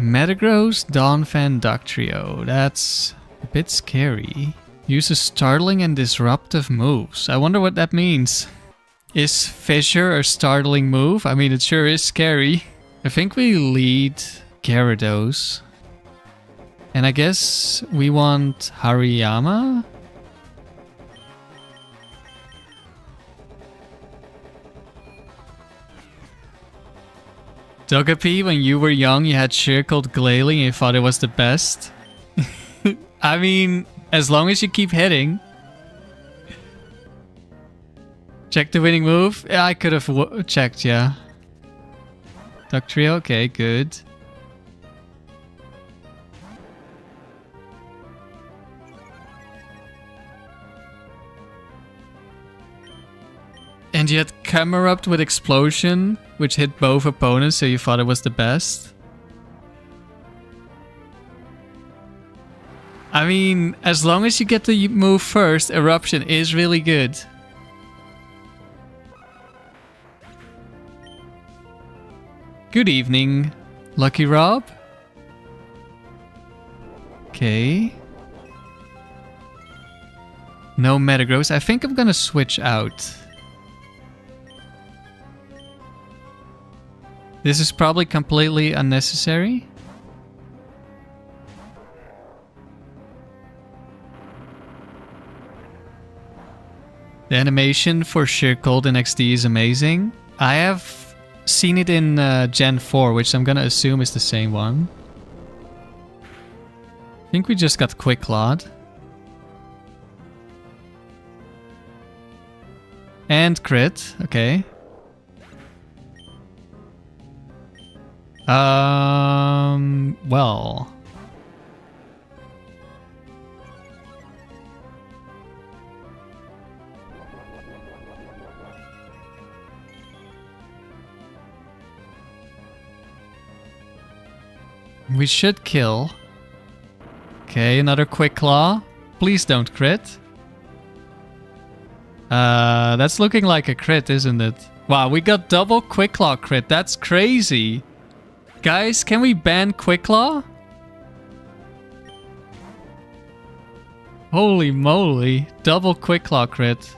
Metagross, Donphan, Ductrio. That's a bit scary. Uses startling and disruptive moves. I wonder what that means. Is Fissure a startling move? I mean, it sure is scary. I think we lead Gyarados. And I guess we want Hariyama? Togepi, when you were young, you had circled Glalie and you thought it was the best. I mean, as long as you keep hitting. Check the winning move? Yeah, I could have checked, yeah. Ductrio, okay, good. And you had Camerupt with Explosion, which hit both opponents, so you thought it was the best. I mean, as long as you get the move first, Eruption is really good. Good evening, Lucky Rob. Okay. No Metagross. I think I'm gonna switch out. This is probably completely unnecessary. The animation for Sheer Cold in XD is amazing. I have seen it in Gen 4, which I'm gonna assume is the same one. I think we just got Quick Clawed. And crit, okay. Well. We should kill. Okay, another Quick Claw. Please don't crit. That's looking like a crit, isn't it? Wow, we got double Quick Claw crit. That's crazy. Guys, can we ban Quick Claw? Holy moly. Double Quick Claw crit.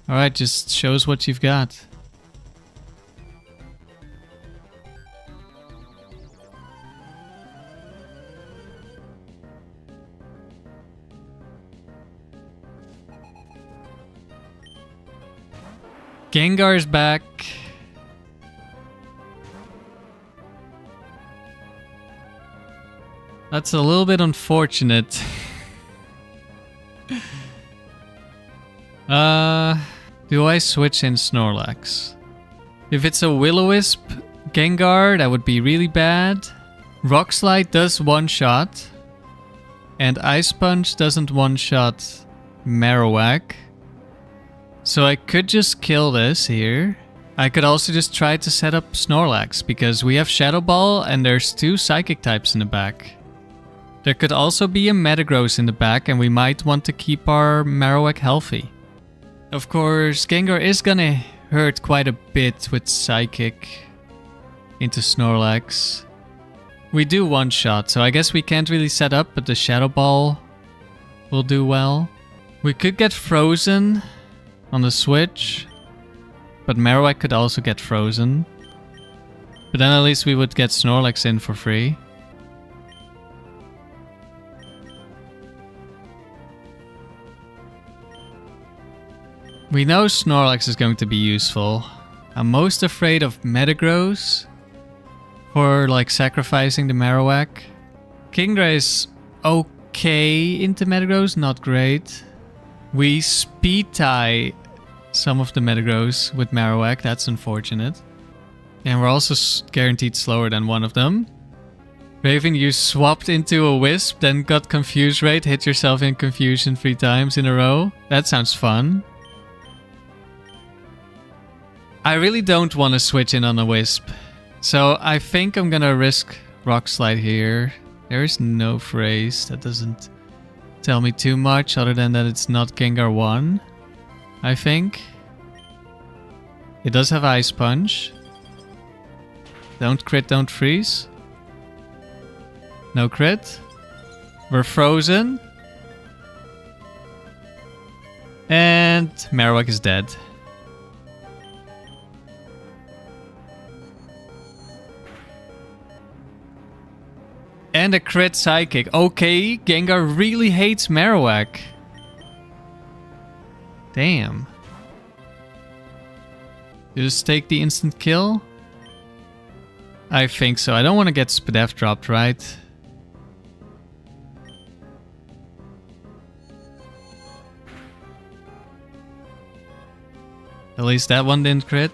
Alright, just shows what you've got. Gengar's back. That's a little bit unfortunate. Do I switch in Snorlax? If it's a Will-O-Wisp Gengar, that would be really bad. Rock Slide does one-shot. And Ice Punch doesn't one-shot Marowak. So I could just kill this here. I could also just try to set up Snorlax, because we have Shadow Ball and there's 2 Psychic types in the back. There could also be a Metagross in the back, and we might want to keep our Marowak healthy. Of course, Gengar is gonna hurt quite a bit with Psychic into Snorlax. We do one-shot, so I guess we can't really set up, but the Shadow Ball will do well. We could get Frozen on the switch, but Marowak could also get Frozen. But then at least we would get Snorlax in for free. We know Snorlax is going to be useful. I'm most afraid of Metagross for like sacrificing the Marowak. Kingdra is okay into Metagross, not great. We speed tie some of the Metagross with Marowak, that's unfortunate. And we're also guaranteed slower than one of them. Raven, you swapped into a Wisp, then got Confuse Rate, hit yourself in Confusion 3 times in a row. That sounds fun. I really don't want to switch in on a Wisp. So I think I'm gonna risk Rock Slide here. There is no phrase. That doesn't tell me too much other than that it's not Gengar 1. I think. It does have Ice Punch. Don't crit, don't freeze. No crit. We're frozen. And Marowak is dead. And a crit psychic. Okay, Gengar really hates Marowak. Damn. You just take the instant kill? I think so. I don't want to get Spadef dropped, right? At least that one didn't crit.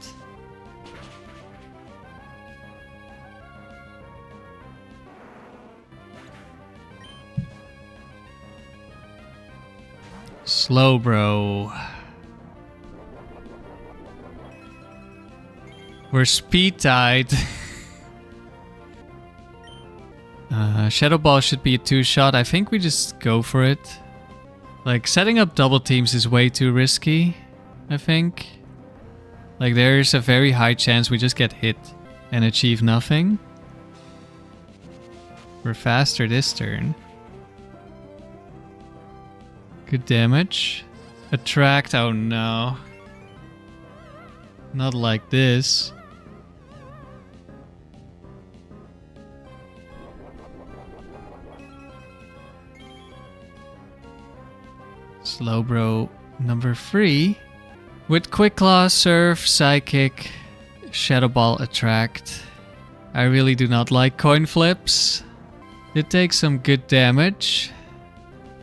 Slow, bro. We're speed tied. Shadow Ball should be a 2-shot. I think we just go for it. Like, setting up double teams is way too risky, I think. Like, there's a very high chance we just get hit and achieve nothing. We're faster this turn. Good damage. Attract, oh no. Not like this. Slowbro number 3. With Quick Claw, Surf, Psychic, Shadow Ball, Attract. I really do not like coin flips. It takes some good damage.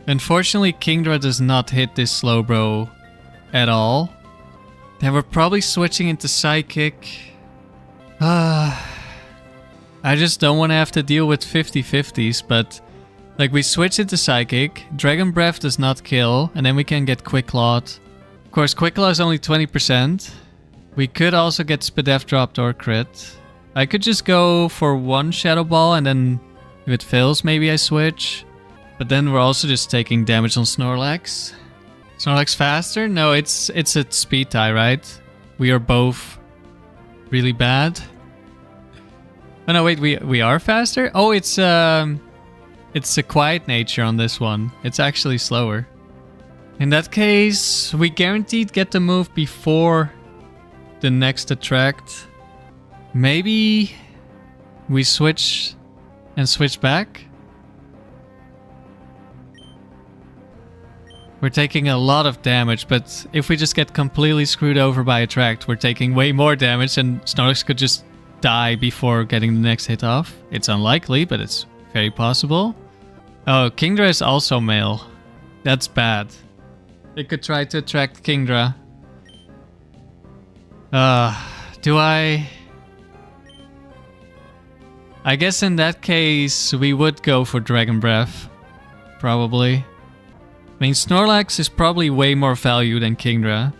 Unfortunately, Kingdra does not hit this Slowbro at all. Then we're probably switching into Psychic. I just don't want to have to deal with 50-50s, but like we switch into Psychic, Dragon Breath does not kill, and then we can get Quick Clawed. Of course, Quick Claw is only 20%. We could also get Spadef dropped or crit. I could just go for one Shadow Ball, and then if it fails, maybe I switch. But then we're also just taking damage on Snorlax. Snorlax faster? No, it's a speed tie, right? We are both really bad. Oh no, wait, we are faster? Oh, it's a quiet nature on this one. It's actually slower. In that case, we guaranteed get the move before the next attract. Maybe we switch and switch back? We're taking a lot of damage, but if we just get completely screwed over by attract, we're taking way more damage and Snorlax could just die before getting the next hit off. It's unlikely, but it's very possible. Oh, Kingdra is also male. That's bad. It could try to attract Kingdra. Do I guess in that case, we would go for Dragon Breath. Probably. I mean, Snorlax is probably way more value than Kingdra.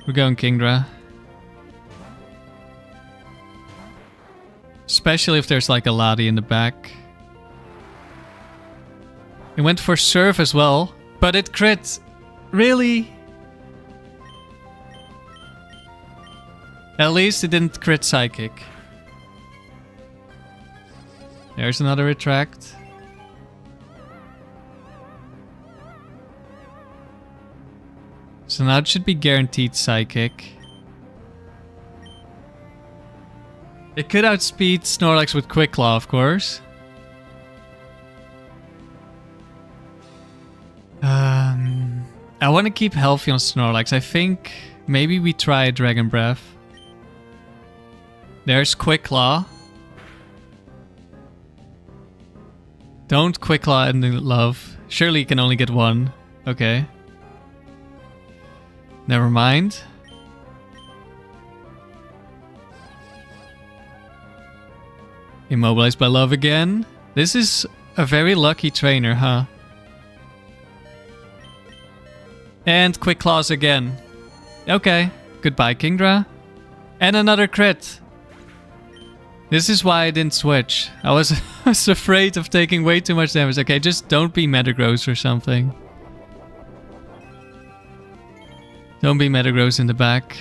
We're going Kingdra. Especially if there's like a Lati in the back. It went for Surf as well, but it crit. Really? At least it didn't crit Psychic. There's another attract. So now it should be guaranteed Psychic. It could outspeed Snorlax with Quick Claw, of course. I want to keep healthy on Snorlax. I think maybe we try Dragon Breath. There's Quick Claw. Don't Quick Claw in the love. Surely you can only get one. Okay. Never mind. Immobilized by love again. This is a very lucky trainer, huh? And Quick Claws again. Okay. Goodbye, Kingdra. And another crit. This is why I didn't switch. I was afraid of taking way too much damage. Okay, just don't be Metagross or something. Don't be Metagross in the back.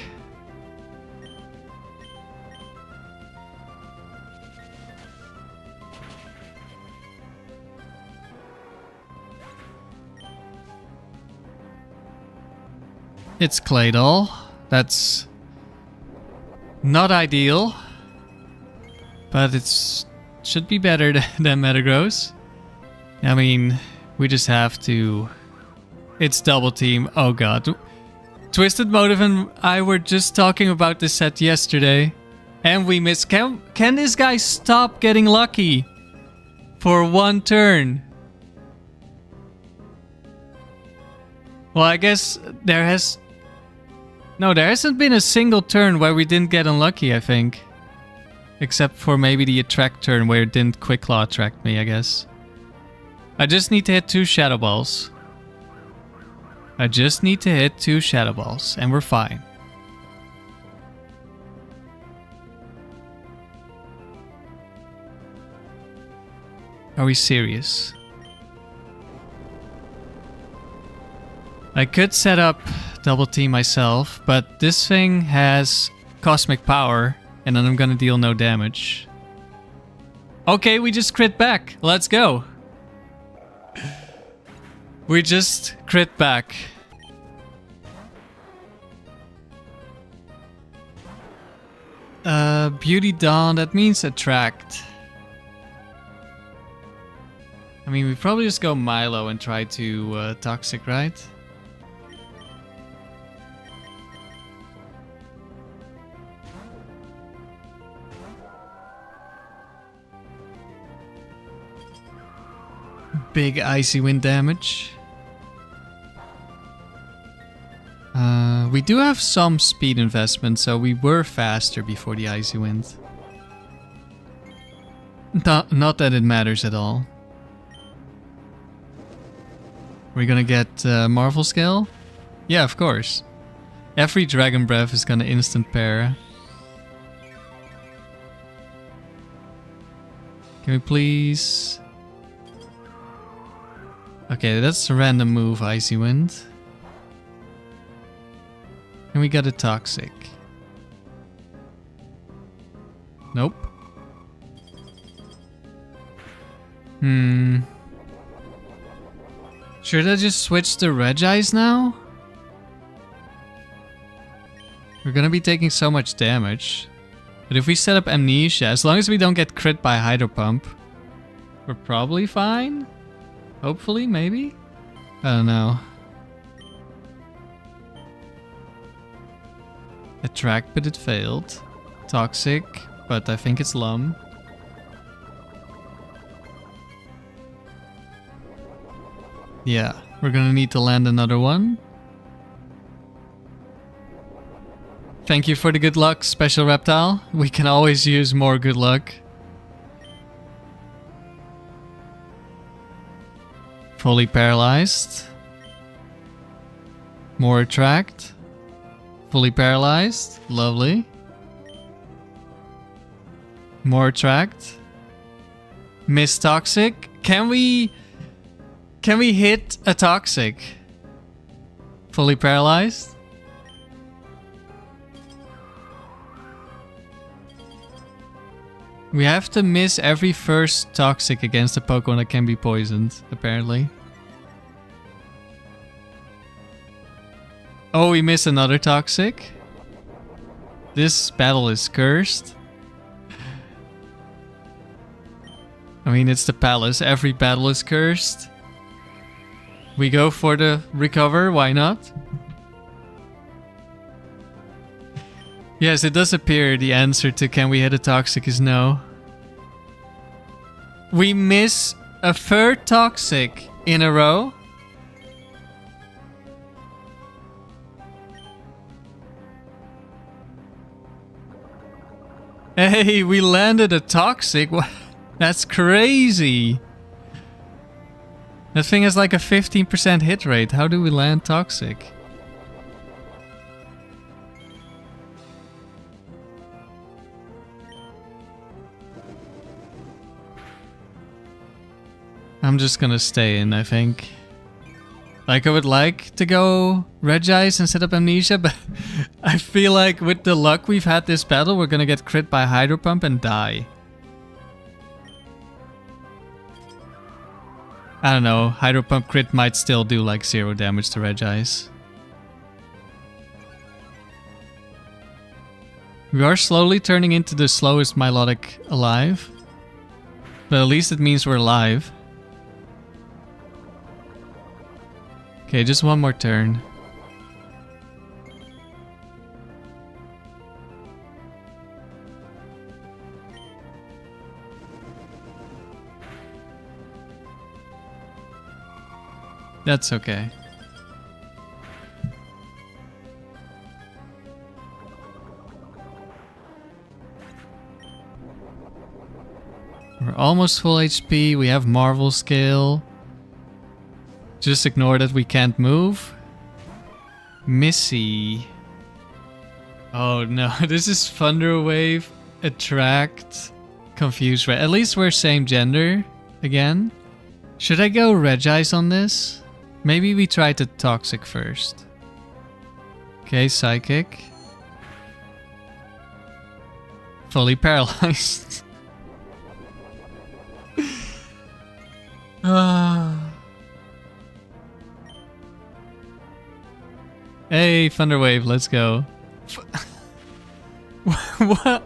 It's Claydol. That's not ideal. But it's should be better than Metagross. I mean, we just have to... It's double team. Oh god. Twisted Motive and I were just talking about this set yesterday. And we missed... Can this guy stop getting lucky? For one turn. Well, I guess there has... No, there hasn't been a single turn where we didn't get unlucky, I think. Except for maybe the attract turn where it didn't Quick Claw attract me, I guess. I just need to hit 2 Shadow Balls. I just need to hit 2 Shadow Balls, and we're fine. Are we serious? I could set up double team myself, but this thing has cosmic power, and then I'm gonna deal no damage. Okay, we just crit back. Let's go. We just crit back. Beauty Dawn, that means attract. I mean, we probably just go Milo and try to Toxic, right? Big Icy Wind damage. We do have some speed investment, so we were faster before the Icy Wind. Not that it matters at all. We're gonna get Marvel Scale? Yeah, of course. Every Dragon Breath is gonna instant pair. Can we please... Okay, that's a random move, Icy Wind. And we got a Toxic. Nope. Should I just switch to Regice now? We're gonna be taking so much damage. But if we set up Amnesia, as long as we don't get crit by Hydro Pump, we're probably fine? Hopefully, maybe? I don't know. Attract, but it failed. Toxic, but I think it's Lum. Yeah, we're gonna need to land another one. Thank you for the good luck, Special Reptile. We can always use more good luck. Fully paralyzed. More attract. Fully paralyzed. Lovely. More attract. Miss Toxic. Can we hit a Toxic? Fully paralyzed. We have to miss every first Toxic against a Pokemon that can be poisoned, apparently. Oh, we miss another Toxic. This battle is cursed. I mean, it's the palace. Every battle is cursed. We go for the recover, why not? Yes, it does appear the answer to can we hit a Toxic is no. We miss a third Toxic in a row. Hey, we landed a Toxic. What? That's crazy. That thing has like a 15% hit rate. How do we land Toxic? I'm just gonna stay in, I think. Like, I would like to go Regice and set up Amnesia, but I feel like with the luck we've had this battle, we're gonna get crit by Hydro Pump and die. I don't know, Hydro Pump crit might still do like 0 damage to Regice. We are slowly turning into the slowest Milotic alive. But at least it means we're alive. Okay, just one more turn. That's okay. We're almost full HP. We have Marvel Scale. Just ignore that we can't move. Missy. Oh no, this is Thunder Wave, Attract, Confuse Red. At least we're same gender again. Should I go Regice on this? Maybe we try the Toxic first. Okay, Psychic. Fully paralyzed. Hey, Thunder Wave, let's go. What?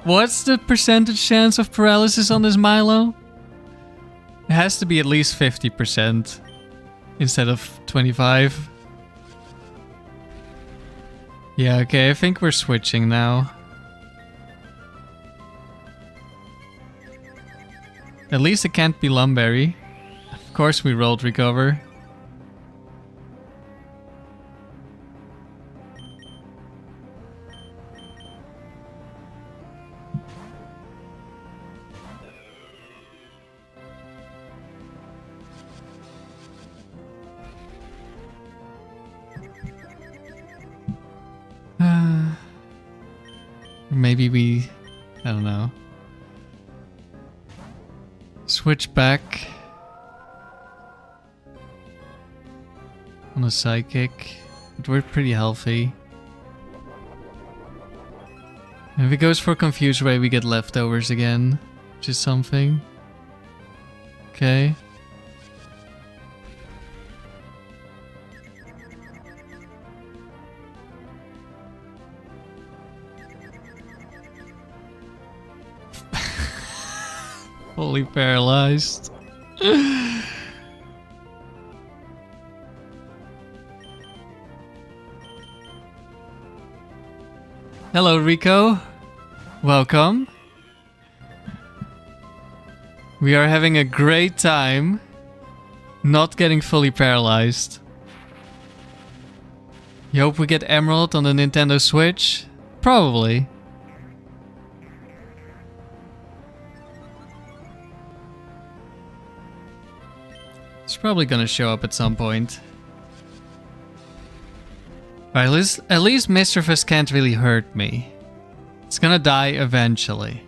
What's the percentage chance of paralysis on this Milo? It has to be at least 50% instead of 25. Yeah, okay, I think we're switching now. At least it can't be Lumberry. Of course we rolled Recover. Maybe we... I don't know. Switch back on a Psychic, but we're pretty healthy. If it goes for Confuse Ray, we get leftovers again, which is something. Okay. Fully paralyzed. Hello, Rico. Welcome. We are having a great time not getting fully paralyzed. You hope we get Emerald on the Nintendo Switch? Probably. It's probably gonna show up at some point. Alright, at least Mischievous can't really hurt me. It's gonna die eventually.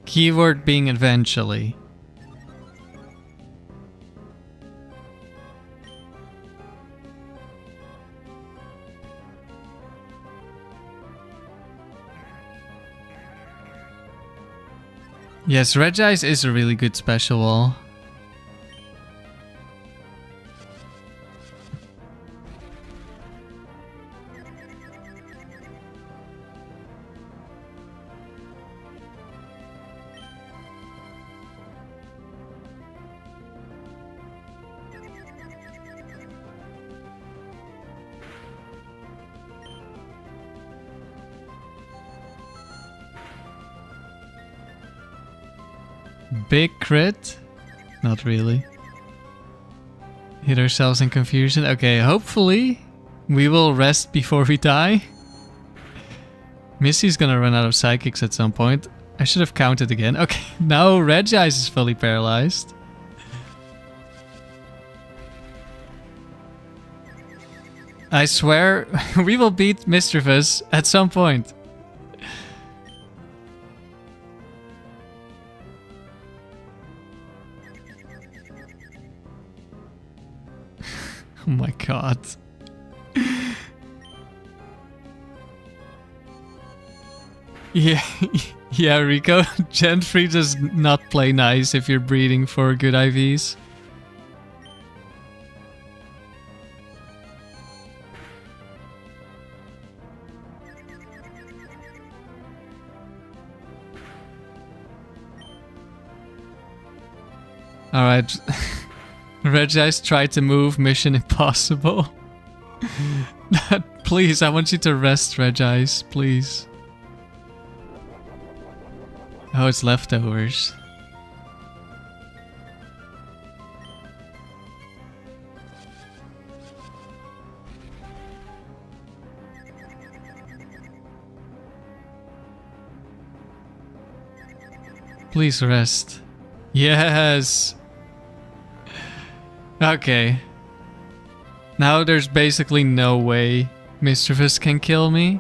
Keyword being eventually. Yes, Regice is a really good special wall. Big crit? Not really. Hit ourselves in confusion. Okay, hopefully we will rest before we die. Missy's gonna run out of psychics at some point. I should have counted again. Okay, now Regice is fully paralyzed. I swear we will beat Mischievous at some point. Oh my god. Yeah, yeah, Rico. Gen 3 does not play nice if you're breeding for good IVs. Alright. Regice tried to move. Mission impossible. Please, I want you to rest, Regice. Please. Oh, it's leftovers. Please rest. Yes. Okay. Now there's basically no way Mischievous can kill me.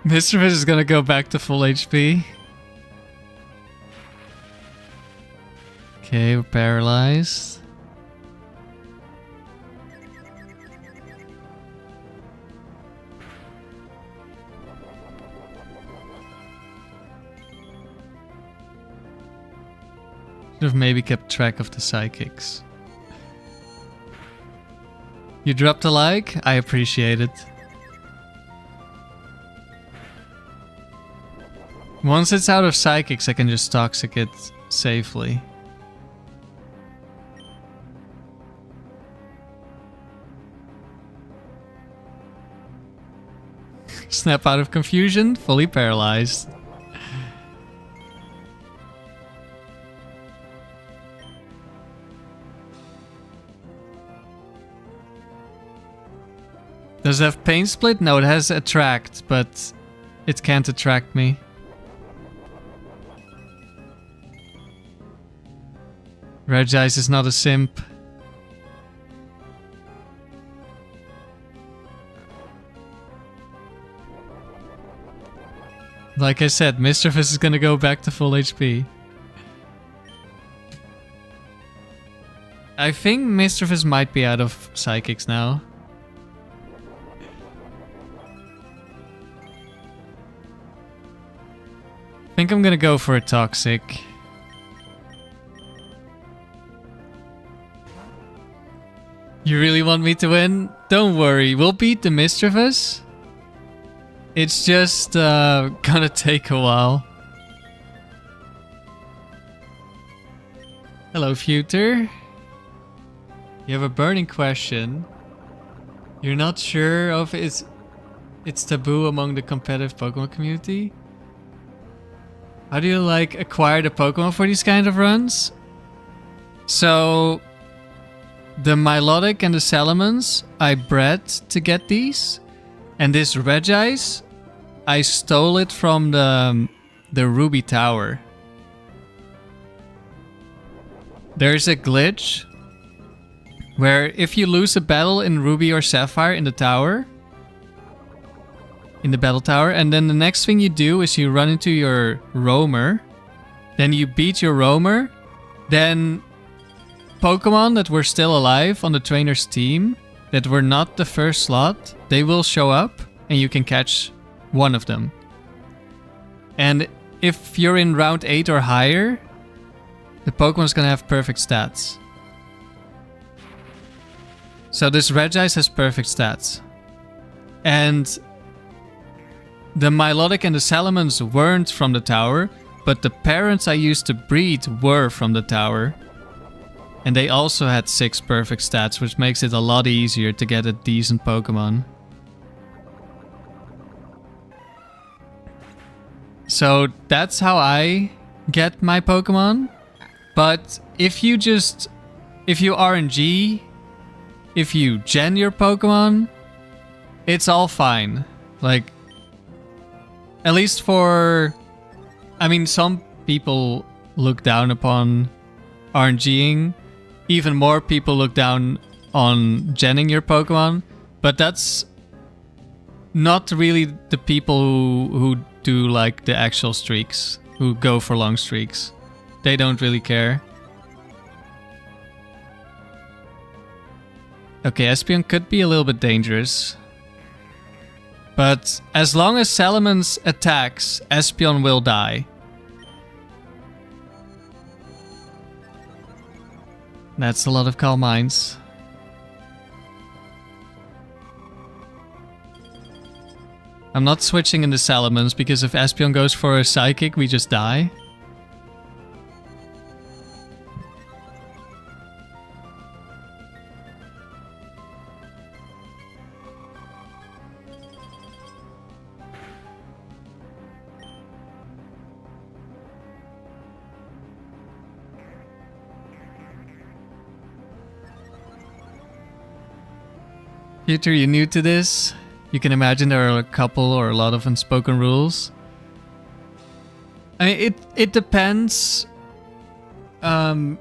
Mischievous is gonna go back to full HP. Okay, we're paralyzed. Should have maybe kept track of the psychics. You dropped a like? I appreciate it. Once it's out of psychics, I can just toxic it safely. Snap out of confusion, fully paralyzed. Does it have pain split? No, it has attract, but it can't attract me. Regice is not a simp. Like I said, Mischievous is gonna go back to full HP. I think Mischievous might be out of psychics now. I think I'm gonna go for a toxic. You really want me to win? Don't worry, we'll beat the Mischievous. It's just gonna take a while. Hello, Future. You have a burning question. You're not sure of it's taboo among the competitive Pokemon community? How do you like acquire the Pokemon for these kind of runs? So the Milotic and the Salamence I bred to get these. And this Regice, I stole it from the Ruby Tower. There's a glitch where if you lose a battle in Ruby or Sapphire in the tower, in the battle tower, and then the next thing you do is you run into your roamer, then you beat your roamer, then Pokemon that were still alive on the trainer's team that were not the first slot, they will show up and you can catch one of them. And if you're in round 8 or higher, the Pokemon's gonna have perfect stats. So this Regice has perfect stats. And the Milotic and the Salamence weren't from the tower, but the parents I used to breed were from the tower. And they also had 6 perfect stats, which makes it a lot easier to get a decent Pokemon. So that's how I get my Pokemon. But if you RNG, if you gen your Pokemon, it's all fine. Like, at least for... I mean, some people look down upon RNGing. Even more people look down on genning your Pokemon. But that's not really the people who do like the actual streaks, who go for long streaks. They don't really care. Okay, Espeon could be a little bit dangerous. But as long as Salamence attacks, Espeon will die. That's a lot of Calm Minds. I'm not switching into Salamence because if Espeon goes for a Psychic, we just die. Peter, you're new to this. You can imagine there are a couple or a lot of unspoken rules. I mean, it depends. Like,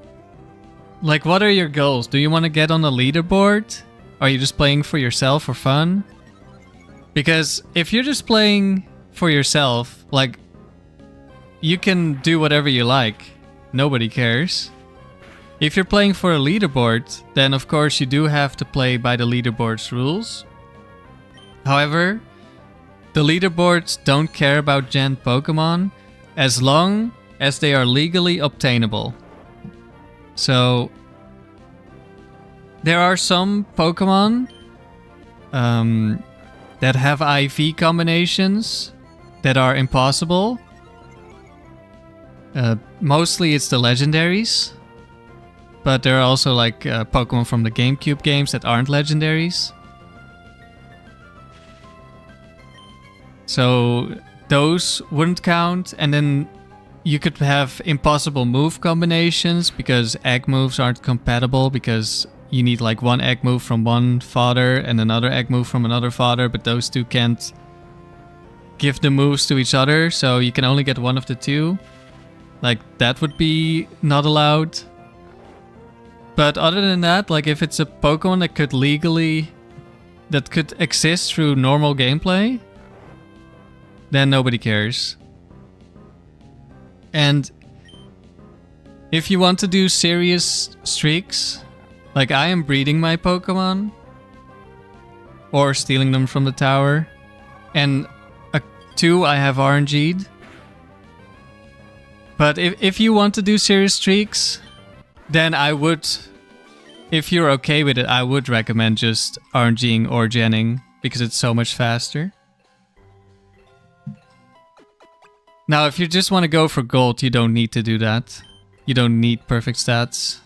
what are your goals? Do you want to get on the leaderboard? Are you just playing for yourself for fun? Because if you're just playing for yourself, like, you can do whatever you like. Nobody cares. If you're playing for a leaderboard, then of course you do have to play by the leaderboard's rules. However, the leaderboards don't care about Gen Pokemon as long as they are legally obtainable. So, there are some Pokemon that have IV combinations that are impossible. Mostly it's the legendaries. But there are also like Pokemon from the GameCube games that aren't legendaries. So those wouldn't count. And then you could have impossible move combinations because egg moves aren't compatible because you need like one egg move from one father and another egg move from another father, but those two can't give the moves to each other, so you can only get one of the two. Like, that would be not allowed. But other than that, like if it's a Pokemon that could exist through normal gameplay, then nobody cares. And if you want to do serious streaks, like I am breeding my Pokemon or stealing them from the tower, and 2 I have RNG'd. But if you want to do serious streaks, then I would, if you're okay with it, I would recommend just RNGing or genning because it's so much faster. Now, if you just want to go for gold, you don't need to do that. You don't need perfect stats.